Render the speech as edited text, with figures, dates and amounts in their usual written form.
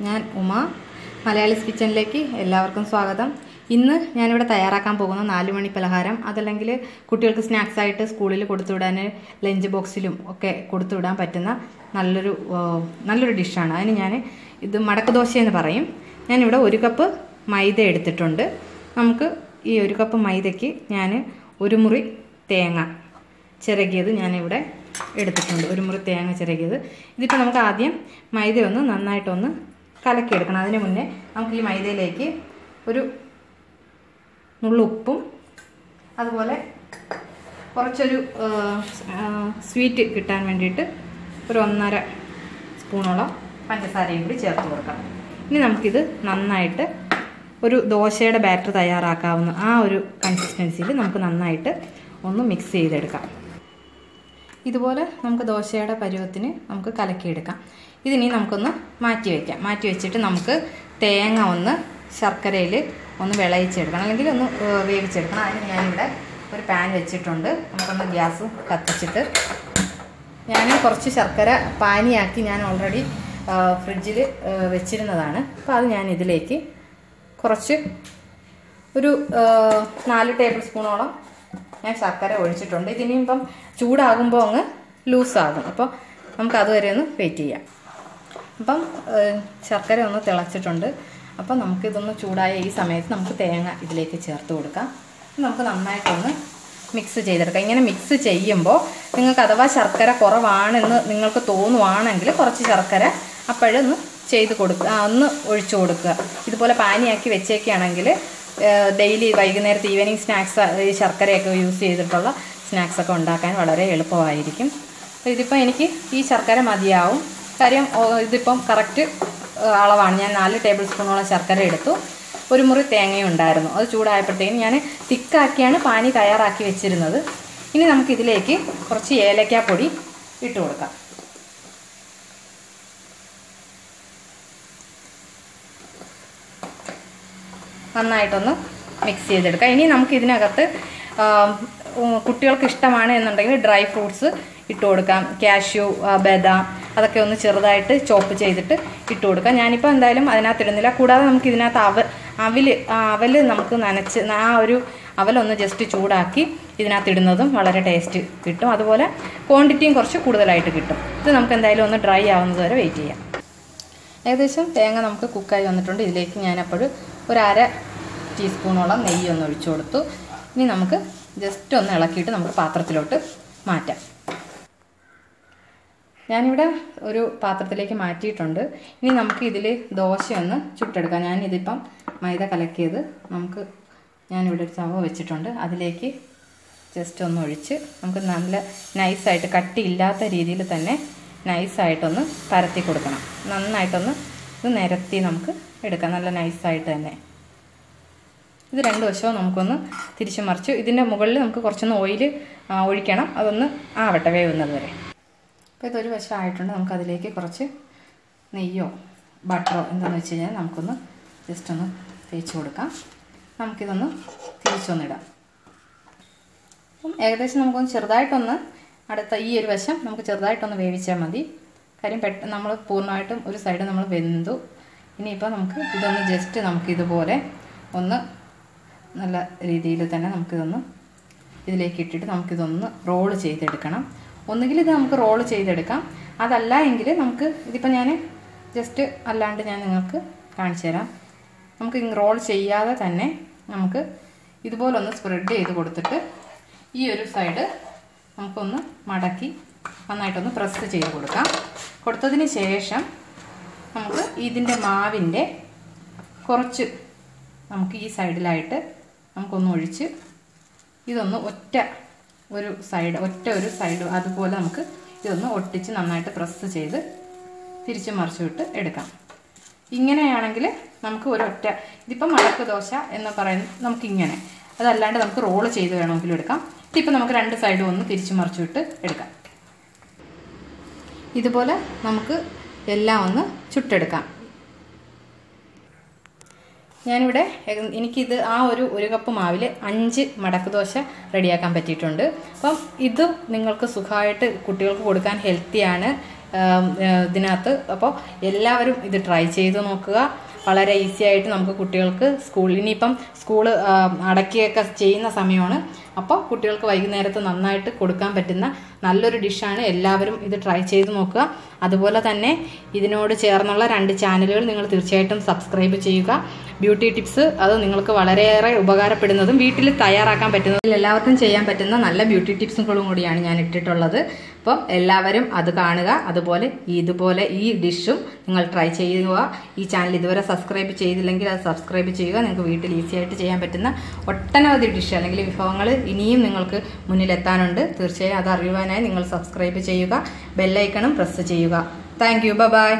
ഞാൻ ഉമ മലയാളീസ് കിച്ചണിലേക്ക് എല്ലാവർക്കും സ്വാഗതം. ഇന്ന് ഞാനിവിടെ തയ്യാറാക്കാൻ പോകുന്ന 4 മണി പലഹാരം, അതല്ലെങ്കിൽ കുട്ടികൾക്ക് സ്നാക്സ് ആയിട്ട് സ്കൂളിൽ കൊടുത്തുവിടാൻ, ലഞ്ച് ബോക്സിലും ഒക്കെ കൊടുത്തുവിടാൻ പറ്റുന്ന നല്ലൊരു ഡിഷാണ്. അതിന് ഇത് മടക്കുദോശ എന്ന് പറയും. ഞാനിവിടെ 1 കപ്പ് മൈദ എടുത്തിട്ടുണ്ട്. നമുക്ക് ഈ 1 കപ്പ് മൈദയ്ക്ക് ഞാൻ 1 മുറി തേങ്ങ ചിരകിയത് ഞാനിവിടെ എടുത്തിട്ടുണ്ട്. 1 മുറി തേങ്ങ ചിരകിയത്. ഇതിപ്പോൾ നമുക്ക് ആദ്യം മൈദയൊന്ന് നന്നായിട്ടൊന്ന് കലക്കിയെടുക്കണം. അതിന് മുന്നേ നമുക്ക് ഈ മൈദയിലേക്ക് ഒരു നുള്ളുപ്പും അതുപോലെ കുറച്ചൊരു സ്വീറ്റ് കിട്ടാൻ വേണ്ടിയിട്ട് ഒരു 1.5 സ്പൂണോളം പഞ്ചസാരയും കൂടി ചേർത്ത് കൊടുക്കാം. ഇനി നമുക്കിത് നന്നായിട്ട് ഒരു ദോശയുടെ ബാറ്റർ തയ്യാറാക്കാവുന്ന ആ ഒരു കൺസിസ്റ്റൻസിയിൽ നമുക്ക് നന്നായിട്ട് ഒന്ന് മിക്സ് ചെയ്തെടുക്കാം. ഇതുപോലെ നമുക്ക് ദോശയുടെ പരുവത്തിന് നമുക്ക് കലക്കിയെടുക്കാം. ഇതിനി നമുക്കൊന്ന് മാറ്റി വയ്ക്കാം. മാറ്റി വെച്ചിട്ട് നമുക്ക് തേങ്ങ ഒന്ന് ശർക്കരയിൽ ഒന്ന് വിളയിച്ചെടുക്കണം, അല്ലെങ്കിൽ ഒന്ന് വേവിച്ചെടുക്കണം. അതിന് ഞാനിവിടെ ഒരു പാൻ വെച്ചിട്ടുണ്ട്. നമുക്കൊന്ന് ഗ്യാസ് കത്തിച്ചിട്ട് ഞാൻ കുറച്ച് ശർക്കര പാനിയാക്കി ഞാൻ ഓൾറെഡി ഫ്രിഡ്ജിൽ വെച്ചിരുന്നതാണ്. അപ്പോൾ അത് ഞാൻ ഇതിലേക്ക് കുറച്ച് ഒരു 4 ടേബിൾ സ്പൂണോളം ഞാൻ ശർക്കര ഒഴിച്ചിട്ടുണ്ട്. ഇതിനിപ്പം ചൂടാകുമ്പോൾ അങ്ങ് ലൂസാകും. അപ്പോൾ നമുക്ക് അതുവരെ ഒന്ന് വെയിറ്റ് ചെയ്യാം. അപ്പം ശർക്കര ഒന്ന് തിളച്ചിട്ടുണ്ട്. അപ്പം നമുക്കിതൊന്ന് ചൂടായ ഈ സമയത്ത് നമുക്ക് തേങ്ങ ഇതിലേക്ക് ചേർത്ത് കൊടുക്കാം. നമുക്ക് നന്നായിട്ടൊന്ന് മിക്സ് ചെയ്തെടുക്കാം. ഇങ്ങനെ മിക്സ് ചെയ്യുമ്പോൾ നിങ്ങൾക്ക് അഥവാ ശർക്കര കുറവാണെന്ന് നിങ്ങൾക്ക് തോന്നുവാണെങ്കിൽ കുറച്ച് ശർക്കര അപ്പോഴൊന്ന് ചെയ്ത് കൊടുക്കുക, ഒന്ന് ഒഴിച്ചു കൊടുക്കുക. ഇതുപോലെ പാനിയാക്കി വെച്ചേക്കുകയാണെങ്കിൽ ഡെയിലി വൈകുന്നേരത്തെ ഈവനിങ് സ്നാക്സ് ഈ ശർക്കരയൊക്കെ യൂസ് ചെയ്തിട്ടുള്ള സ്നാക്സൊക്കെ ഉണ്ടാക്കാൻ വളരെ എളുപ്പമായിരിക്കും. ഇതിപ്പോൾ എനിക്ക് ഈ ശർക്കര മതിയാവും. കാര്യം ഇതിപ്പം കറക്റ്റ് അളവാണ്. ഞാൻ 4 ടേബിൾ സ്പൂണോളം ശർക്കര എടുത്തു. 1 മുറി തേങ്ങയും ഉണ്ടായിരുന്നു. അത് ചൂടായപ്പോഴത്തേക്കും ഞാൻ തിക്കാക്കിയാണ് പാനി തയ്യാറാക്കി വെച്ചിരുന്നത്. ഇനി നമുക്കിതിലേക്ക് കുറച്ച് ഏലക്കാപ്പൊടി ഇട്ട് കൊടുക്കാം. നന്നായിട്ടൊന്ന് മിക്സ് ചെയ്തെടുക്കാം. ഇനി നമുക്ക് ഇതിനകത്ത് കുട്ടികൾക്ക് ഇഷ്ടമാണ് എന്നുണ്ടെങ്കിൽ ഡ്രൈ ഫ്രൂട്ട്സ് ഇട്ട് കൊടുക്കാം. കാഷ്യൂ, ബദാം അതൊക്കെ ഒന്ന് ചെറുതായിട്ട് ചോപ്പ് ചെയ്തിട്ട് ഇട്ട് കൊടുക്കാം. ഞാനിപ്പോൾ എന്തായാലും അതിനകത്ത് ഇടുന്നില്ല. കൂടാതെ നമുക്ക് ഇതിനകത്ത് അവൽ നമുക്ക് നനച്ച് ആ ഒരു അവലൊന്ന് ജസ്റ്റ് ചൂടാക്കി ഇതിനകത്ത് ഇടുന്നതും വളരെ ടേസ്റ്റ് കിട്ടും. അതുപോലെ ക്വാണ്ടിറ്റിയും കുറച്ച് കൂടുതലായിട്ട് കിട്ടും. ഇത് നമുക്ക് എന്തായാലും ഒന്ന് ഡ്രൈ ആവുന്നത് വരെ വെയിറ്റ് ചെയ്യാം. ഏകദേശം തേങ്ങ നമുക്ക് കുക്കായി വന്നിട്ടുണ്ട്. ഇതിലേക്ക് ഞാനപ്പോഴും ഒരു 1/2 ടീസ്പൂണോളം നെയ്യ് ഒന്ന് ഒഴിച്ചു കൊടുത്തു. ഇനി നമുക്ക് ജസ്റ്റ് ഒന്ന് ഇളക്കിയിട്ട് നമുക്ക് പാത്രത്തിലോട്ട് മാറ്റാം. ഞാനിവിടെ ഒരു പാത്രത്തിലേക്ക് മാറ്റിയിട്ടുണ്ട്. ഇനി നമുക്ക് ഇതിൽ ദോശയൊന്ന് ചുട്ടെടുക്കാം. ഞാനിതിപ്പം മൈദ കലക്കിയത് ഞാനിവിടെ ഒരു തവ വെച്ചിട്ടുണ്ട്. അതിലേക്ക് ജസ്റ്റ് ഒന്ന് ഒഴിച്ച് നമുക്ക് നല്ല നൈസായിട്ട് കട്ടിയില്ലാത്ത രീതിയിൽ തന്നെ നൈസായിട്ടൊന്ന് പരത്തി കൊടുക്കണം. നന്നായിട്ടൊന്ന് ഇത് നിരത്തി നമുക്ക് എടുക്കാം, നല്ല നൈസായിട്ട് തന്നെ. ഇത് 2 വശവും നമുക്കൊന്ന് തിരിച്ചു മറിച്ച് ഇതിൻ്റെ മുകളിൽ നമുക്ക് കുറച്ചൊന്ന് ഓയിൽ ഒഴിക്കണം. അതൊന്ന് ആവട്ടെ വേവുന്നത് വരെ. അപ്പോൾ ഇതൊരു വശം ആയിട്ടുണ്ട്. നമുക്കതിലേക്ക് കുറച്ച് നെയ്യോ ബട്ടറോ എന്താണെന്ന് വെച്ച് കഴിഞ്ഞാൽ നമുക്കൊന്ന് ജസ്റ്റ് ഒന്ന് തേച്ച് കൊടുക്കാം. നമുക്കിതൊന്ന് തിരിച്ചൊന്നിടാം. അപ്പം ഏകദേശം നമുക്കൊന്ന് ചെറുതായിട്ടൊന്ന് അടുത്ത ഈ ഒരു വശം നമുക്ക് ചെറുതായിട്ടൊന്ന് വേവിച്ചാൽ മതി. കാര്യം നമ്മൾ പൂർണ്ണമായിട്ടും ഒരു സൈഡ് നമ്മൾ വെന്തു. ഇനിയിപ്പോൾ നമുക്ക് ഇതൊന്ന് ജസ്റ്റ് നമുക്കിതുപോലെ ഒന്ന് നല്ല രീതിയിൽ തന്നെ നമുക്കിതൊന്ന് ഇതിലേക്ക് ഇട്ടിട്ട് നമുക്കിതൊന്ന് റോള് ചെയ്തെടുക്കണം. ഒന്നുകിൽ ഇത് നമുക്ക് റോള് ചെയ്തെടുക്കാം, അതല്ല എങ്കിൽ നമുക്ക് ഇതിപ്പോൾ ഞാൻ ജസ്റ്റ് അല്ലാണ്ട് ഞാൻ നിങ്ങൾക്ക് കാണിച്ചു തരാം. നമുക്ക് റോൾ ചെയ്യാതെ തന്നെ നമുക്ക് ഇതുപോലൊന്ന് സ്പ്രെഡ് ചെയ്ത് കൊടുത്തിട്ട് ഈ ഒരു സൈഡ് നമുക്കൊന്ന് മടക്കി നന്നായിട്ടൊന്ന് പ്രസ് ചെയ്ത് കൊടുക്കാം. കൊടുത്തതിന് ശേഷം നമുക്ക് ഇതിൻ്റെ മാവിൻ്റെ കുറച്ച് നമുക്ക് ഈ സൈഡിലായിട്ട് നമുക്കൊന്ന് ഒഴിച്ച് ഇതൊന്ന് ഒറ്റ ഒരു സൈഡ് അതുപോലെ നമുക്ക് ഇതൊന്ന് ഒട്ടിച്ച് നന്നായിട്ട് പ്രസ് ചെയ്ത് തിരിച്ച് മറിച്ച് വിട്ട് എടുക്കാം. ഇങ്ങനെയാണെങ്കിൽ നമുക്ക് ഇതിപ്പം മടക്ക് ദോശ എന്ന് പറയുന്നത് നമുക്കിങ്ങനെ, അതല്ലാണ്ട് നമുക്ക് റോള് ചെയ്ത് വേണമെങ്കിലും എടുക്കാം. ഇതിപ്പോൾ നമുക്ക് 2 സൈഡും ഒന്ന് തിരിച്ച് മറിച്ച് വിട്ട് എടുക്കാം. ഇതുപോലെ നമുക്ക് എല്ലാം ഒന്ന് ചുട്ടെടുക്കാം. ഞാനിവിടെ എനിക്കിത് ആ ഒരു കപ്പ് മാവിൽ 5 മടക്ക് ദോശ റെഡിയാക്കാൻ പറ്റിയിട്ടുണ്ട്. അപ്പം ഇത് നിങ്ങൾക്ക് സുഖമായിട്ട് കുട്ടികൾക്ക് കൊടുക്കാൻ ഹെൽത്തിയാണ്. ഇതിനകത്ത്. അപ്പോൾ എല്ലാവരും ഇത് ട്രൈ ചെയ്ത് നോക്കുക. വളരെ ഈസി ആയിട്ട് നമുക്ക് കുട്ടികൾക്ക് ഇനിയിപ്പം സ്കൂൾ അടയ്ക്കുകയൊക്കെ ചെയ്യുന്ന സമയമാണ്. അപ്പോൾ കുട്ടികൾക്ക് വൈകുന്നേരത്ത് നന്നായിട്ട് കൊടുക്കാൻ പറ്റുന്ന നല്ലൊരു ഡിഷാണ്. എല്ലാവരും ഇത് ട്രൈ ചെയ്ത് നോക്കുക. അതുപോലെ തന്നെ ഇതിനോട് ചേർന്നുള്ള 2 ചാനലുകൾ നിങ്ങൾ തീർച്ചയായിട്ടും സബ്സ്ക്രൈബ് ചെയ്യുക. ബ്യൂട്ടി ടിപ്സ് അത് നിങ്ങൾക്ക് വളരെയേറെ ഉപകാരപ്പെടുന്നതും വീട്ടിൽ തയ്യാറാക്കാൻ പറ്റുന്നതും എല്ലാവർക്കും ചെയ്യാൻ പറ്റുന്ന നല്ല ബ്യൂട്ടി ടിപ്സുകളും കൂടിയാണ് ഞാൻ ഇട്ടിട്ടുള്ളത്. അപ്പം എല്ലാവരും അത് കാണുക. അതുപോലെ ഈ ഡിഷും നിങ്ങൾ ട്രൈ ചെയ്യുക. ഈ ചാനൽ ഇതുവരെ സബ്സ്ക്രൈബ് ചെയ്തില്ലെങ്കിൽ അത് സബ്സ്ക്രൈബ് ചെയ്യുക. നിങ്ങൾക്ക് വീട്ടിൽ ഈസി ആയിട്ട് ചെയ്യാൻ പറ്റുന്ന ഒട്ടനവധി ഡിഷ് അല്ലെങ്കിൽ വിഭവങ്ങൾ ഇനിയും നിങ്ങൾക്ക് മുന്നിലെത്താനുണ്ട്. തീർച്ചയായും അത് അറിയുവാനായി നിങ്ങൾ സബ്സ്ക്രൈബ് ചെയ്യുക. ബെല്ലൈക്കണും പ്രസ് ചെയ്യുക. Thank you. ബൈ.